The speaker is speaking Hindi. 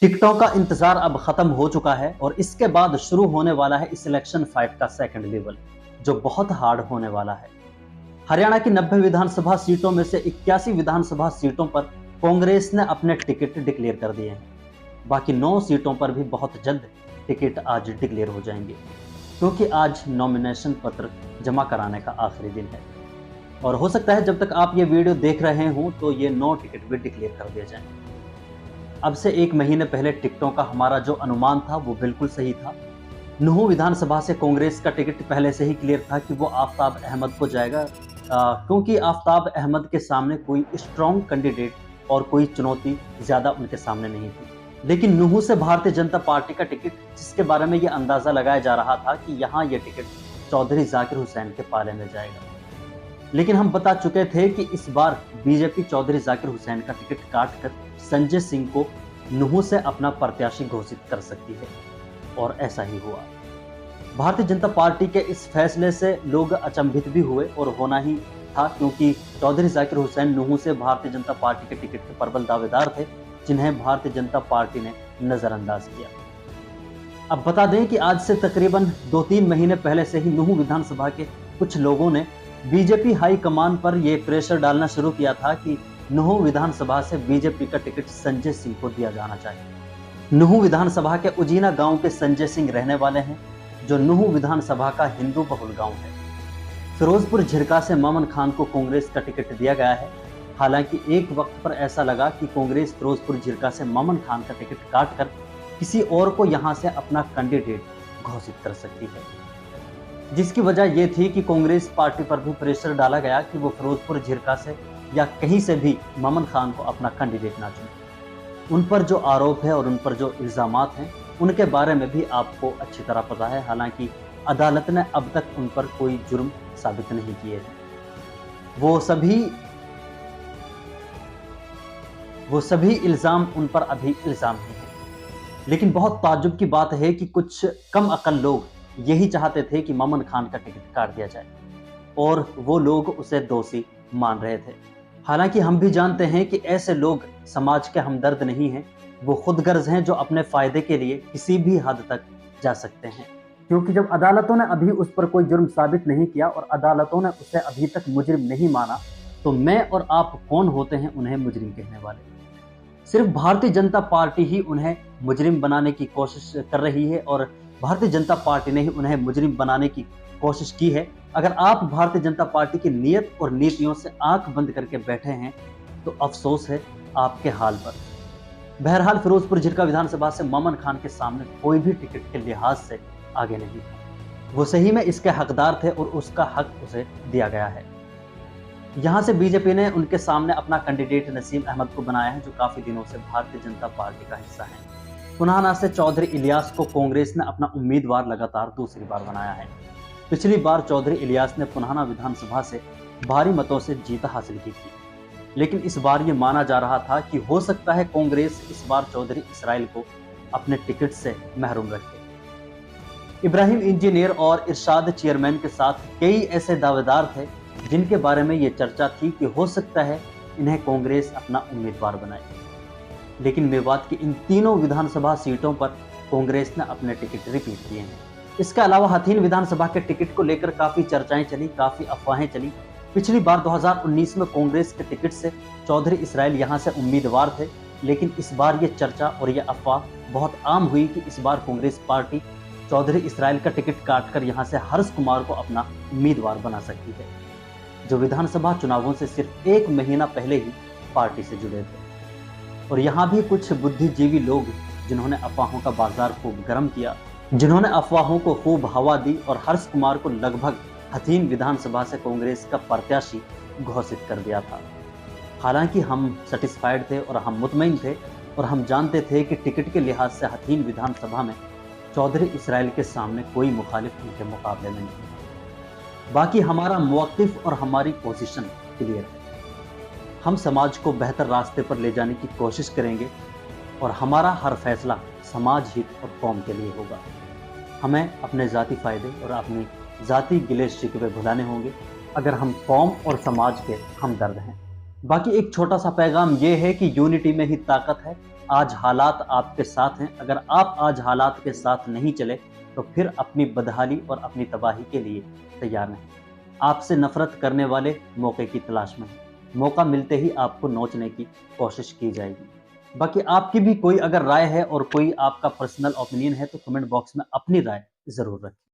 टिकटों का इंतजार अब खत्म हो चुका है और इसके बाद शुरू होने वाला है इस इलेक्शन फाइट का सेकंड लेवल, जो बहुत हार्ड होने वाला है। हरियाणा की 90 विधानसभा सीटों में से 81 विधानसभा सीटों पर कांग्रेस ने अपने टिकट डिक्लेयर कर दिए हैं। बाकी 9 सीटों पर भी बहुत जल्द टिकट आज डिक्लेयर हो जाएंगे, क्योंकि आज नॉमिनेशन पत्र जमा कराने का आखिरी दिन है। और हो सकता है जब तक आप ये वीडियो देख रहे हो तो ये 9 टिकट भी डिक्लेयर कर दिए जाएंगे। अब से 1 महीने पहले टिकटों का हमारा जो अनुमान था वो बिल्कुल सही था। नूंह विधानसभा से कांग्रेस का टिकट पहले से ही क्लियर था कि वो आफताब अहमद को जाएगा, क्योंकि आफताब अहमद के सामने कोई स्ट्रॉन्ग कैंडिडेट और कोई चुनौती ज्यादा उनके सामने नहीं थी। लेकिन नूंह से भारतीय जनता पार्टी का टिकट, जिसके बारे में ये अंदाजा लगाया जा रहा था कि यहाँ ये टिकट चौधरी जाकिर हुसैन के पाले में जाएगा, लेकिन हम बता चुके थे कि इस बार बीजेपी चौधरी जाकिर हुसैन का टिकट काटकर संजय सिंह को नूंह से अपना प्रत्याशी घोषित कर सकती है, और ऐसा ही हुआ। भारतीय जनता पार्टी के इस फैसले से लोग अचंभित भी हुए, और होना ही था, क्योंकि चौधरी जाकिर हुसैन नूंह से भारतीय जनता पार्टी के टिकट के प्रबल दावेदार थे, जिन्हें भारतीय जनता पार्टी ने नजरअंदाज किया। अब बता दें कि आज से तकरीबन 2-3 महीने पहले से ही नूंह विधानसभा के कुछ लोगों ने बीजेपी हाईकमान पर यह प्रेशर डालना शुरू किया था कि नूंह विधानसभा से बीजेपी का टिकट संजय सिंह को दिया जाना चाहिए। नूंह विधानसभा के उजीना गांव के संजय सिंह रहने वाले हैं, जो नूंह विधानसभा का हिंदू बहुल गांव है। फिरोजपुर झिरका से मामन खान को कांग्रेस का टिकट दिया गया है। हालांकि एक वक्त पर ऐसा लगा कि कांग्रेस फिरोजपुर झिरका से मामन खान का टिकट काटकर किसी और को यहां से अपना कैंडिडेट घोषित कर सकती है, जिसकी वजह यह थी कि कांग्रेस पार्टी पर भी प्रेशर डाला गया कि वो फिरोजपुर झिरका से या कहीं से भी मामन खान को अपना कैंडिडेट ना चुने। उन पर जो आरोप है और उन पर जो इल्जामात हैं, उनके बारे में भी आपको अच्छी तरह पता है। हालांकि अदालत ने अब तक उन पर कोई जुर्म साबित नहीं किए थे। वो सभी इल्जाम उन पर अभी इल्जाम ही है। लेकिन बहुत ताज्जुब की बात है कि कुछ कम अकल लोग यही चाहते थे कि मामन खान का टिकट काट दिया जाए, और वो लोग उसे दोषी मान रहे थे। हालांकि हम भी जानते हैं कि ऐसे लोग समाज के हमदर्द नहीं हैं, वो खुदगर्ज हैं, जो अपने फायदे के लिए किसी भी हद तक जा सकते हैं। क्योंकि जब अदालतों ने अभी उस पर कोई जुर्म साबित नहीं किया और अदालतों ने उसे अभी तक मुजरिम नहीं माना, तो मैं और आप कौन होते हैं उन्हें मुजरिम कहने वाले। सिर्फ भारतीय जनता पार्टी ही उन्हें मुजरिम बनाने की कोशिश कर रही है, और भारतीय जनता पार्टी ने ही उन्हें मुजरिम बनाने की कोशिश की है। अगर आप भारतीय जनता पार्टी की नीयत और नीतियों से आंख बंद करके बैठे हैं तो अफसोस है आपके हाल पर। बहरहाल फिरोजपुर झिरका विधानसभा से मामन खान के सामने कोई भी टिकट के लिहाज से आगे नहीं था। वो सही में इसके हकदार थे और उसका हक उसे दिया गया है। यहां से बीजेपी ने उनके सामने अपना कैंडिडेट नसीम अहमद को बनाया है, जो काफी दिनों से भारतीय जनता पार्टी का हिस्सा है। पुनाना से चौधरी इलियास को कांग्रेस ने अपना उम्मीदवार लगातार दूसरी बार बनाया है। पिछली बार चौधरी इलियास ने पुनाना विधानसभा से भारी मतों से जीत हासिल की थी, लेकिन इस बार ये माना जा रहा था कि हो सकता है कांग्रेस इस बार चौधरी इसराइल को अपने टिकट से महरूम रखे। इब्राहिम इंजीनियर और इरशाद चेयरमैन के साथ कई ऐसे दावेदार थे जिनके बारे में ये चर्चा थी कि हो सकता है इन्हें कांग्रेस अपना उम्मीदवार बनाए। लेकिन मेवात की इन तीनों विधानसभा सीटों पर कांग्रेस ने अपने टिकट रिपीट किए हैं। इसके अलावा हथीन विधानसभा के टिकट को लेकर काफी चर्चाएं चली, काफी अफवाहें चली। पिछली बार 2019 में कांग्रेस के टिकट से चौधरी इसराइल यहां से उम्मीदवार थे, लेकिन इस बार ये चर्चा और ये अफवाह बहुत आम हुई कि इस बार कांग्रेस पार्टी चौधरी इसराइल का टिकट काटकर यहां से हर्ष कुमार को अपना उम्मीदवार बना सकती है, जो विधानसभा चुनावों से सिर्फ 1 महीना पहले ही पार्टी से जुड़े थे। और यहाँ भी कुछ बुद्धिजीवी लोग जिन्होंने अफवाहों का बाजार खूब गर्म किया, जिन्होंने अफवाहों को खूब हवा दी और हर्ष कुमार को लगभग हथीन विधानसभा से कांग्रेस का प्रत्याशी घोषित कर दिया था। हालांकि हम सेटिस्फाइड थे और हम मुतमईन थे, और हम जानते थे कि टिकट के लिहाज से हथीन विधानसभा में चौधरी इसराइल के सामने कोई मुखालिफ उनके मुकाबले में नहीं। बाकी हमारा मौक़िफ़ और हमारी पोजीशन क्लियर है। हम समाज को बेहतर रास्ते पर ले जाने की कोशिश करेंगे, और हमारा हर फैसला समाज हित और कौम के लिए होगा। हमें अपने ज़ाती फ़ायदे और अपनी ज़ाती गिले शिकवे भुलाने होंगे अगर हम कौम और समाज के हमदर्द हैं। बाकी एक छोटा सा पैगाम ये है कि यूनिटी में ही ताकत है। आज हालात आपके साथ हैं, अगर आप आज हालात के साथ नहीं चले, तो फिर अपनी बदहाली और अपनी तबाही के लिए तैयार नहीं। आपसे नफ़रत करने वाले मौके की तलाश में हैं। मौका मिलते ही आपको नोचने की कोशिश की जाएगी। बाकी आपकी भी कोई अगर राय है और कोई आपका पर्सनल ओपिनियन है, तो कमेंट बॉक्स में अपनी राय ज़रूर रखें।